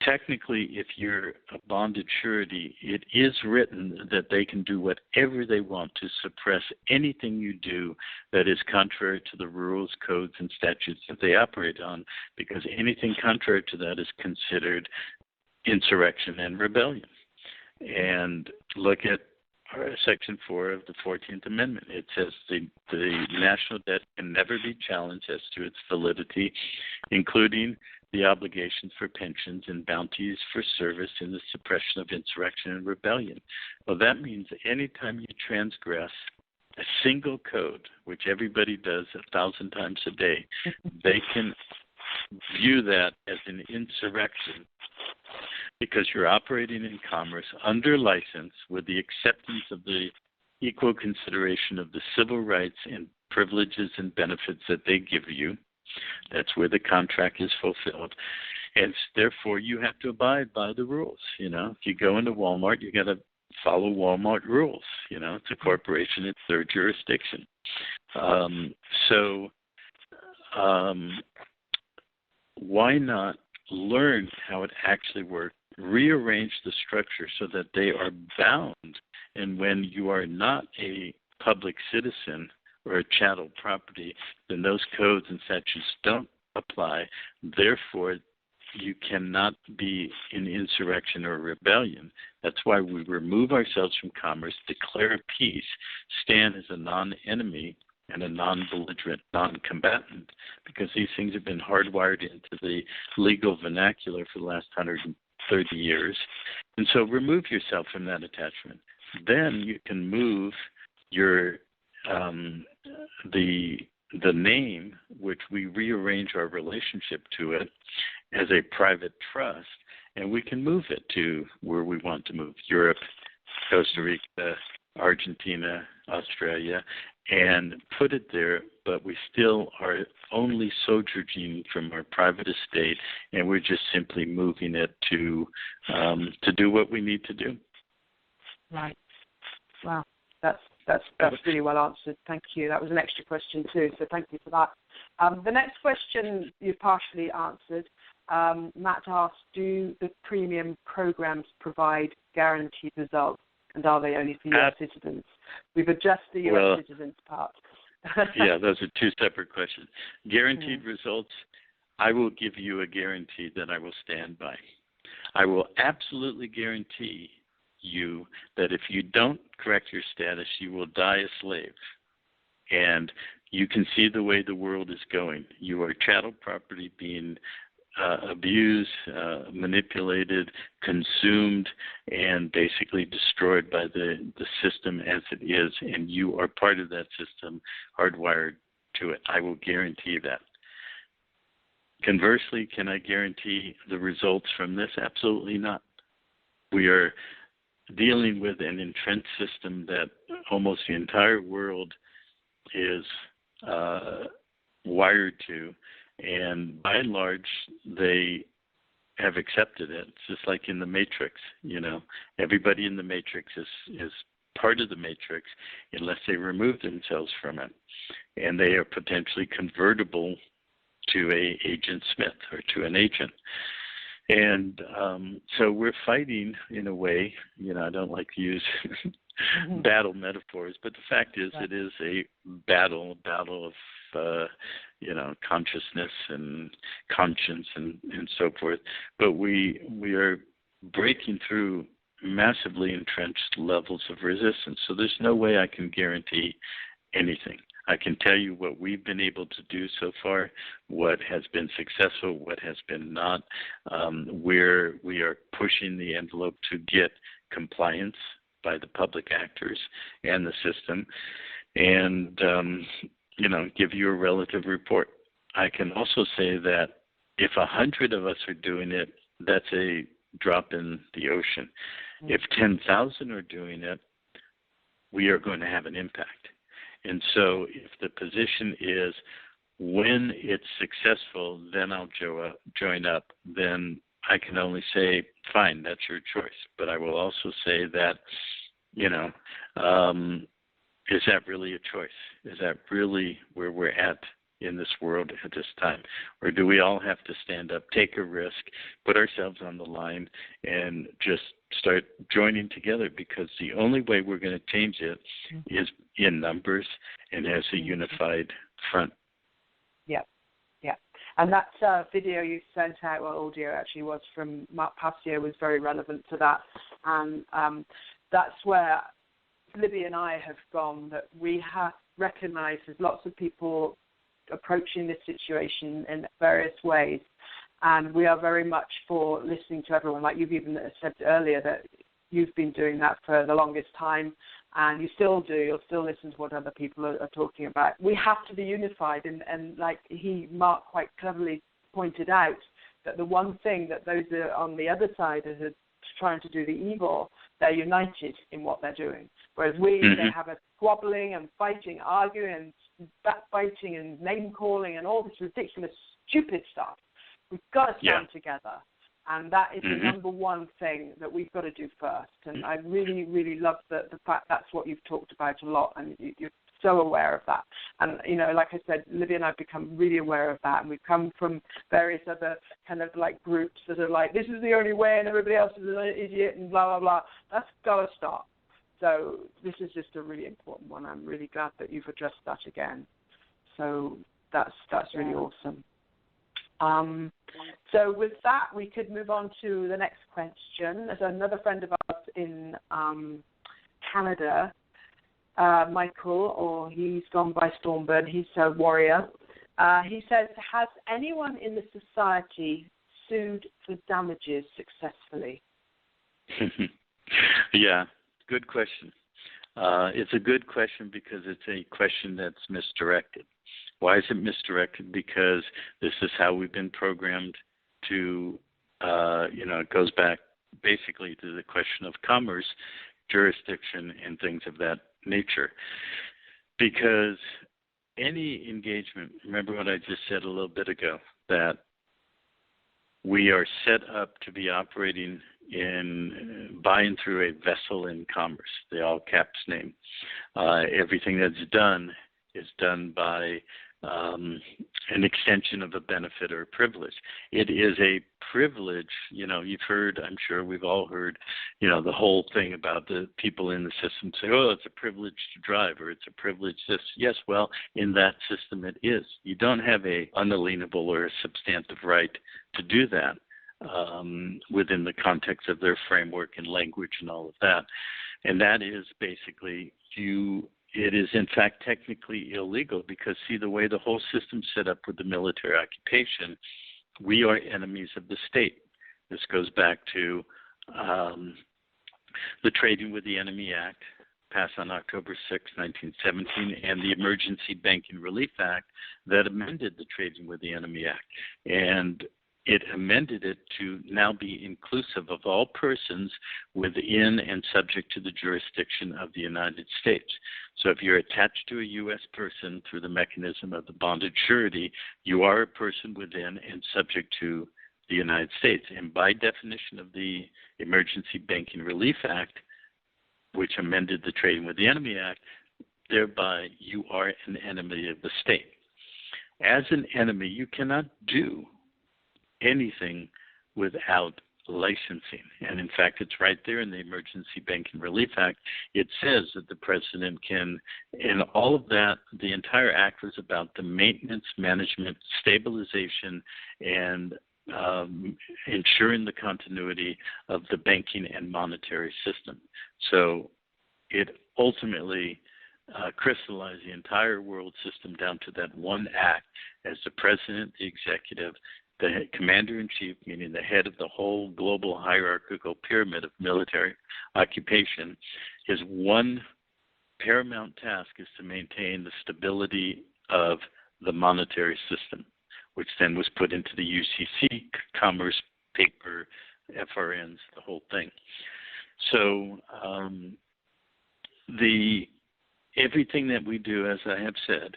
technically, if you're a bonded surety, it is written that they can do whatever they want to suppress anything you do that is contrary to the rules, codes, and statutes that they operate on, because anything contrary to that is considered insurrection and rebellion. And look at Section 4 of the 14th Amendment. It says the national debt can never be challenged as to its validity, including the obligations for pensions and bounties for service in the suppression of insurrection and rebellion. Well, that means anytime you transgress a single code, which everybody does 1,000 times a day, they can view that as an insurrection because you're operating in commerce under license with the acceptance of the equal consideration of the civil rights and privileges and benefits that they give you. That's where the contract is fulfilled. And therefore, you have to abide by the rules. If you go into Walmart, you got to follow Walmart rules. It's a corporation. It's their jurisdiction. Why not learn how it actually works, rearrange the structure so that they are bound, and when you are not a public citizen or a chattel property, then those codes and statutes don't apply. Therefore, you cannot be in insurrection or rebellion. That's why we remove ourselves from commerce, declare peace, stand as a non-enemy and a non-belligerent, non-combatant, because these things have been hardwired into the legal vernacular for the last 130 years. And so remove yourself from that attachment. Then you can move your the name, which we rearrange our relationship to it as a private trust, and we can move it to where we want to move: Europe, Costa Rica, Argentina, Australia, and put it there, but we still are only sojourning from our private estate, and we're just simply moving it to do what we need to do. Right. Wow. That's really well answered. Thank you. That was an extra question too, so thank you for that. The next question you partially answered. Matt asked, do the premium programs provide guaranteed results, and are they only for U.S. citizens? We've adjusted the U.S. citizens part. Yeah, those are two separate questions. Guaranteed results, I will give you a guarantee that I will stand by. I will absolutely guarantee you that if you don't correct your status, you will die a slave. And you can see the way the world is going. You are chattel property being abused, manipulated, consumed, and basically destroyed by the system as it is, and you are part of that system, hardwired to it. I will guarantee that. Conversely, can I guarantee the results from this? Absolutely not. We are dealing with an entrenched system that almost the entire world is wired to, and by and large, they have accepted it. It's just like in the Matrix, Everybody in the Matrix is part of the Matrix unless they remove themselves from it. And they are potentially convertible to a Agent Smith or to an agent. And so we're fighting in a way, I don't like to use battle metaphors, but the fact is it is a battle of, consciousness and conscience and so forth. But we are breaking through massively entrenched levels of resistance. So there's no way I can guarantee anything. I can tell you what we've been able to do so far, what has been successful, what has been not, where we are pushing the envelope to get compliance by the public actors and the system, and, give you a relative report. I can also say that if 100 of us are doing it, that's a drop in the ocean. If 10,000 are doing it, we are going to have an impact. And so if the position is when it's successful, then I'll join up, then I can only say, fine, that's your choice. But I will also say that, is that really a choice? Is that really where we're at in this world at this time? Or do we all have to stand up, take a risk, put ourselves on the line, and just start joining together? Because the only way we're going to change it is in numbers and as a unified front. Yeah, yeah. And that video you sent out, well, audio actually was from Mark Passio, was very relevant to that. And that's where Libby and I have gone, that we have recognized there's lots of people approaching this situation in various ways. And we are very much for listening to everyone. Like you've even said earlier that you've been doing that for the longest time, and you still do. You'll still listen to what other people are talking about. We have to be unified, and like Mark quite cleverly pointed out, that the one thing that those that are on the other side are trying to do the evil, they're united in what they're doing. Whereas they have a squabbling and fighting, arguing and backbiting and name-calling and all this ridiculous, stupid stuff. We've got to stand together. And that is the number one thing that we've got to do first. And I really, really love the fact that's what you've talked about a lot, and you're so aware of that. And, you know, like I said, Libby and I have become really aware of that, and we've come from various other kind of like groups that are like, this is the only way and everybody else is an idiot and blah, blah, blah. That's got to stop. So this is just a really important one. I'm really glad that you've addressed that again. So that's really awesome. So with that, we could move on to the next question. There's another friend of ours in Canada, Michael, or he's gone by Stormburn. He's a warrior. He says, has anyone in the society sued for damages successfully? Yeah, good question. It's a good question because it's a question that's misdirected. Why is it misdirected? Because this is how we've been programmed to, it goes back basically to the question of commerce, jurisdiction, and things of that nature. Because any engagement, remember what I just said a little bit ago, that we are set up to be operating by and through a vessel in commerce, the all caps name. Everything that's done is done by an extension of a benefit or a privilege. It is a privilege, you've heard, I'm sure we've all heard, the whole thing about the people in the system say, oh, it's a privilege to drive, or it's a privilege this. Yes, well, in that system it is. You don't have a unalienable or a substantive right to do that within the context of their framework and language and all of that. And that is basically it is, in fact, technically illegal because, see, the way the whole system's set up with the military occupation, we are enemies of the state. This goes back to the Trading with the Enemy Act, passed on October 6, 1917, and the Emergency Banking Relief Act that amended the Trading with the Enemy Act. And it amended it to now be inclusive of all persons within and subject to the jurisdiction of the United States. So if you're attached to a U.S. person through the mechanism of the bonded surety, you are a person within and subject to the United States. And by definition of the Emergency Banking Relief Act, which amended the Trading with the Enemy Act, thereby you are an enemy of the state. As an enemy, you cannot do anything without licensing. And in fact, it's right there in the Emergency Banking Relief Act. It says that the president can, and all of that, the entire act was about the maintenance, management, stabilization, and ensuring the continuity of the banking and monetary system. So it ultimately crystallized the entire world system down to that one act as the president, the executive, the commander-in-chief, meaning the head of the whole global hierarchical pyramid of military occupation, his one paramount task is to maintain the stability of the monetary system, which then was put into the UCC, commerce, paper, FRNs, the whole thing. So everything that we do, as I have said,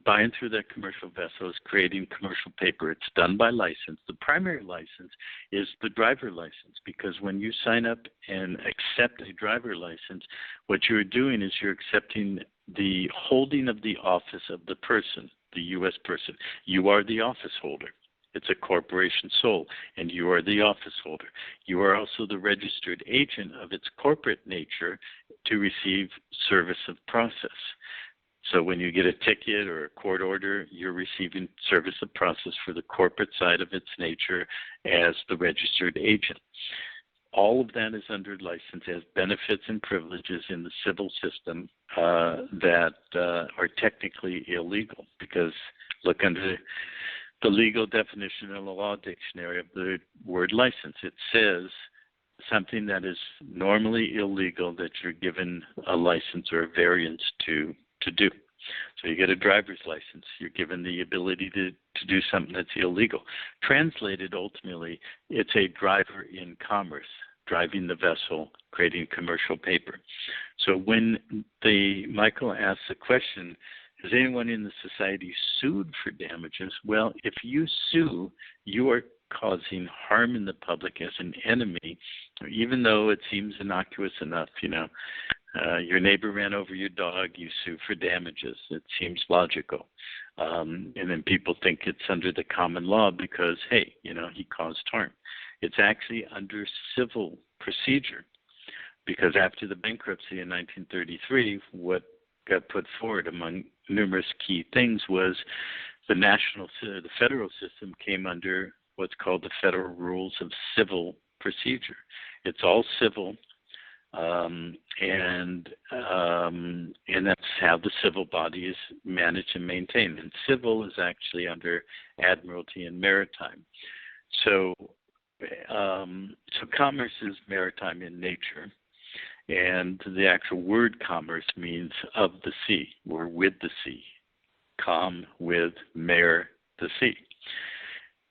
by and through that commercial vessel is creating commercial paper. It's done by license. The primary license is the driver license, because when you sign up and accept a driver license, what you're doing is you're accepting the holding of the office of the person, the U.S. person. You are the office holder. It's a corporation sole, and you are the office holder. You are also the registered agent of its corporate nature to receive service of process. So when you get a ticket or a court order, you're receiving service of process for the corporate side of its nature as the registered agent. All of that is under license as benefits and privileges in the civil system that are technically illegal, because look under the legal definition in the law dictionary of the word license. It says something that is normally illegal that you're given a license or a variance to do. So you get a driver's license. You're given the ability to do something that's illegal. Translated, ultimately, it's a driver in commerce, driving the vessel, creating commercial paper. So when Michael asks the question, has anyone in the society sued for damages? Well, if you sue, you are causing harm in the public as an enemy, even though it seems innocuous enough, your neighbor ran over your dog, you sue for damages. It seems logical. And then people think it's under the common law because, hey, he caused harm. It's actually under civil procedure, because after the bankruptcy in 1933, what got put forward among numerous key things was the federal system came under what's called the Federal Rules of Civil Procedure. It's all civil, and that's how the civil body is managed and maintained. And civil is actually under admiralty and maritime. So commerce is maritime in nature, and the actual word commerce means of the sea or with the sea. Com, with, mare, the sea.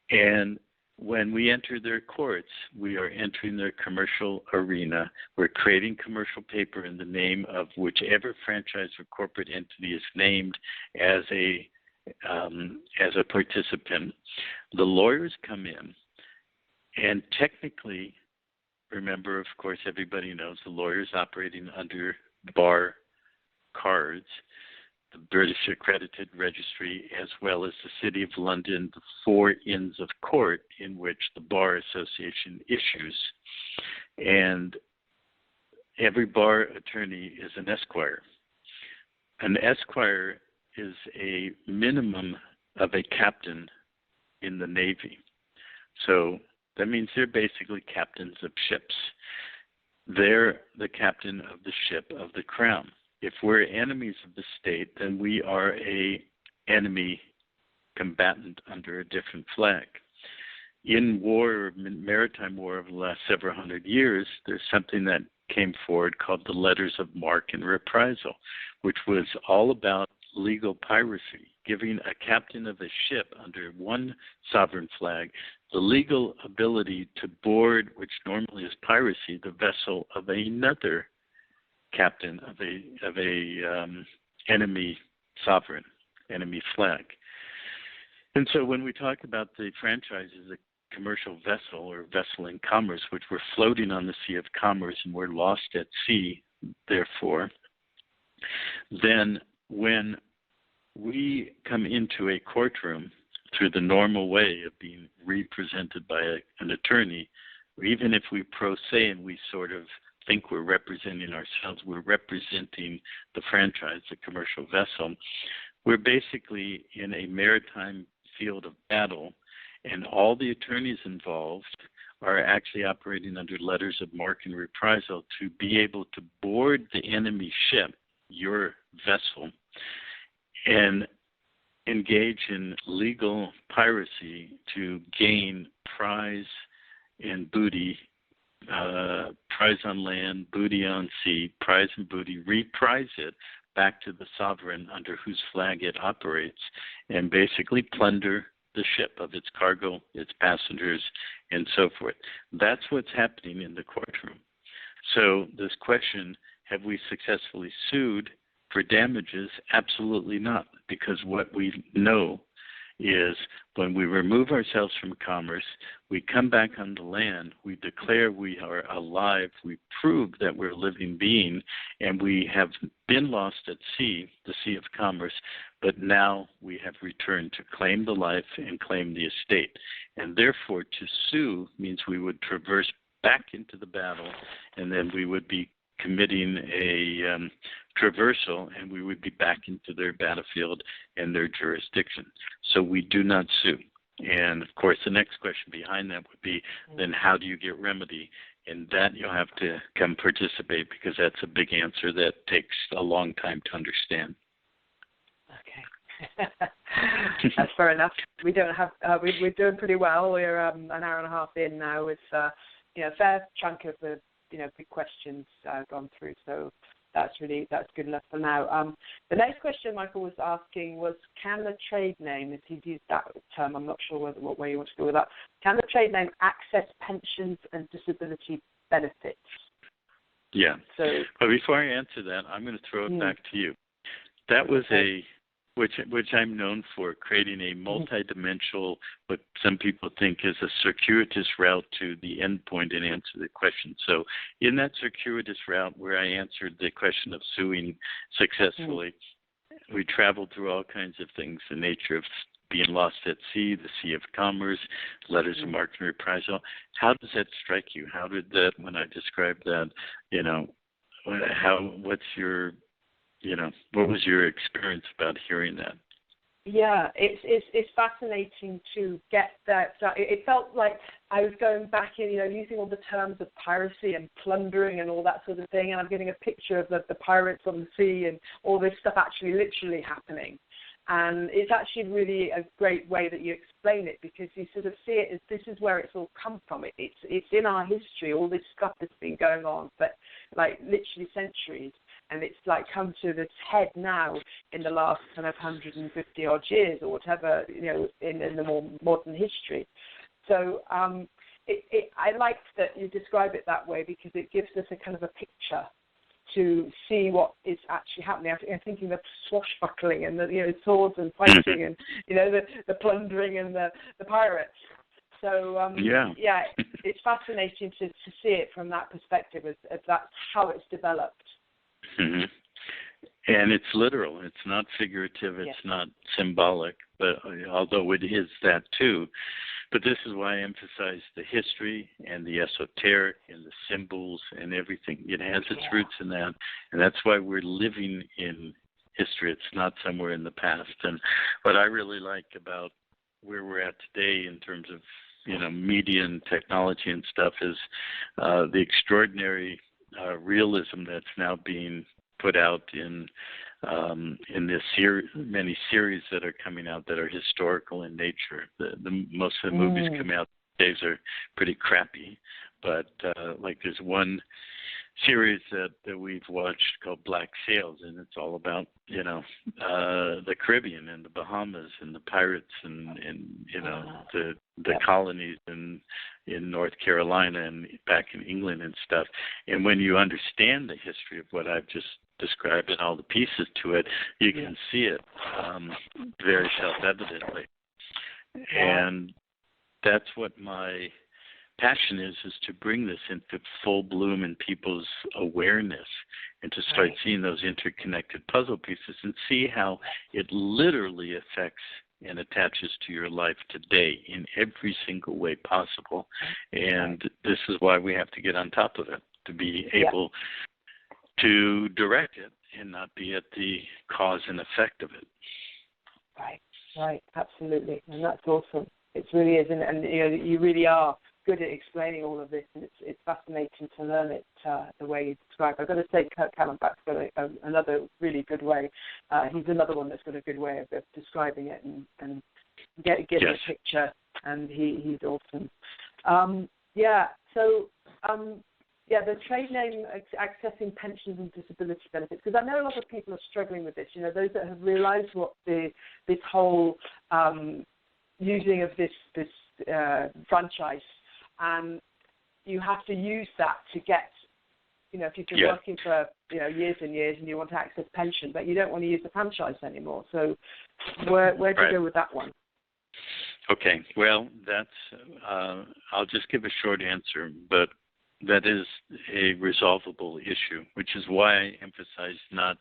And when we enter their courts, we are entering their commercial arena. We're creating commercial paper in the name of whichever franchise or corporate entity is named as a participant. The lawyers come in, and technically, remember, of course, everybody knows the lawyers operating under bar cards, the British Accredited Registry, as well as the City of London, the 4 Inns of Court in which the Bar Association issues. And every bar attorney is an esquire. An esquire is a minimum of a captain in the Navy. So that means they're basically captains of ships. They're the captain of the ship of the crown. If we're enemies of the state, then we are a enemy combatant under a different flag. In war, maritime war over the last several hundred years, there's something that came forward called the Letters of Marque and Reprisal, which was all about legal piracy, giving a captain of a ship under one sovereign flag the legal ability to board, which normally is piracy, the vessel of another captain of a enemy sovereign, enemy flag. And so when we talk about the franchise as a commercial vessel or vessel in commerce, which we're floating on the sea of commerce and we're lost at sea, therefore, then when we come into a courtroom through the normal way of being represented by an attorney, or even if we pro se and we sort of think we're representing ourselves, we're representing the franchise, the commercial vessel, we're basically in a maritime field of battle, and all the attorneys involved are actually operating under letters of marque and reprisal to be able to board the enemy ship, your vessel, and engage in legal piracy to gain prize and booty, prize on land, booty on sea, prize and booty, reprise it back to the sovereign under whose flag it operates, and basically plunder the ship of its cargo, its passengers, and so forth. That's what's happening in the courtroom. So this question, have we successfully sued for damages? Absolutely not, because what we know is when we remove ourselves from commerce, we come back on the land, we declare we are alive, we prove that we're a living being, and we have been lost at sea, the sea of commerce, but now we have returned to claim the life and claim the estate. And therefore, to sue means we would traverse back into the battle, and then we would be committing a traversal, and we would be back into their battlefield and their jurisdiction. So we do not sue. And, of course, the next question behind that would be, then how do you get remedy? And that you'll have to come participate, because that's a big answer that takes a long time to understand. Okay. That's fair enough. We don't have, we're doing pretty well. We're an hour and a half in now with, a fair chunk of the, big questions gone through. So that's good enough for now. The next question Michael was asking was, can the trade name, if he's used that term, I'm not sure what way you want to go with that, can the trade name access pensions and disability benefits? Yeah. So, but before I answer that, I'm going to throw it back to you. That was which I'm known for, creating a multidimensional, what some people think is a circuitous route to the end point and answer the question. So in that circuitous route where I answered the question of suing successfully, we traveled through all kinds of things, the nature of being lost at sea, the sea of commerce, letters of marque and reprisal. How does that strike you? How did that, when I described that, what was your experience about hearing that? Yeah, it's fascinating to get that. It felt like I was going back in, using all the terms of piracy and plundering and all that sort of thing, and I'm getting a picture of the pirates on the sea and all this stuff actually literally happening. And it's actually really a great way that you explain it, because you sort of see it as this is where it's all come from. It's in our history, all this stuff that's been going on for like literally centuries. And it's like come to this head now in the last kind of 150 odd years or whatever, in the more modern history. So I liked that you describe it that way, because it gives us a kind of a picture to see what is actually happening. I'm thinking the swashbuckling and the swords and fighting and the plundering and the pirates. So it's fascinating to see it from that perspective, as that's how it's developed. Mm-hmm. And it's literal. It's not figurative. It's not symbolic, but although it is that too. But this is why I emphasize the history and the esoteric and the symbols and everything. It has its roots in that, and that's why we're living in history. It's not somewhere in the past. And what I really like about where we're at today in terms of media and technology and stuff is the extraordinary realism that's now being put out in this many series that are coming out that are historical in nature. Most of the movies coming out these days are pretty crappy, but like there's one series that we've watched called Black Sails, and it's all about the Caribbean and the Bahamas and the pirates and the colonies in North Carolina and back in England and stuff. And when you understand the history of what I've just described and all the pieces to it, you can see it very self-evidently. And that's what my passion is to bring this into full bloom in people's awareness and to start seeing those interconnected puzzle pieces and see how it literally affects and attaches to your life today in every single way possible. And this is why we have to get on top of it, to be able to direct it and not be at the cause and effect of it. Right, absolutely. And that's awesome. It really is. And you really are good at explaining all of this, and it's fascinating to learn it the way you describe it. I've got to say, Kurt Kallenbach's got another really good way. He's another one that's got a good way of describing it and getting a picture, and he's awesome. The trade name accessing pensions and disability benefits, because I know a lot of people are struggling with this. Those that have realised what this whole using of this franchise. And you have to use that to get, if you've been working for, years and years and you want to access pension, but you don't want to use the franchise anymore. So where do you go with that one? Okay, well, I'll just give a short answer, but that is a resolvable issue, which is why I emphasize not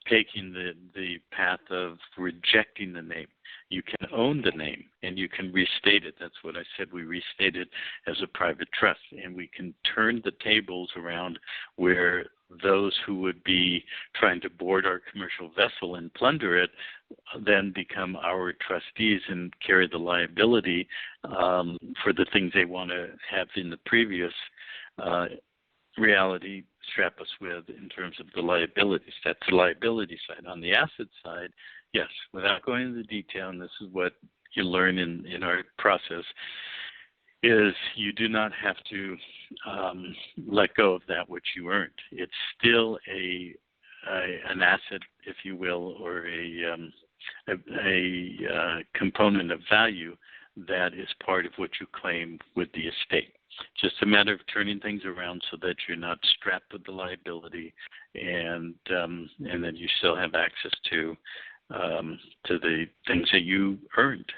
taking the path of rejecting the name. You can own the name and you can restate it. That's what I said. We restate it as a private trust, and we can turn the tables around where those who would be trying to board our commercial vessel and plunder it then become our trustees and carry the liability for the things they want to have in the previous reality strap us with in terms of the liabilities. That's the liability side. On the asset side, yes, without going into the detail, and this is what you learn in our process, is you do not have to let go of that which you earned. It's still an asset, if you will, or a component of value that is part of what you claim with the estate. Just a matter of turning things around so that you're not strapped with the liability, and then you still have access to the things that you earned.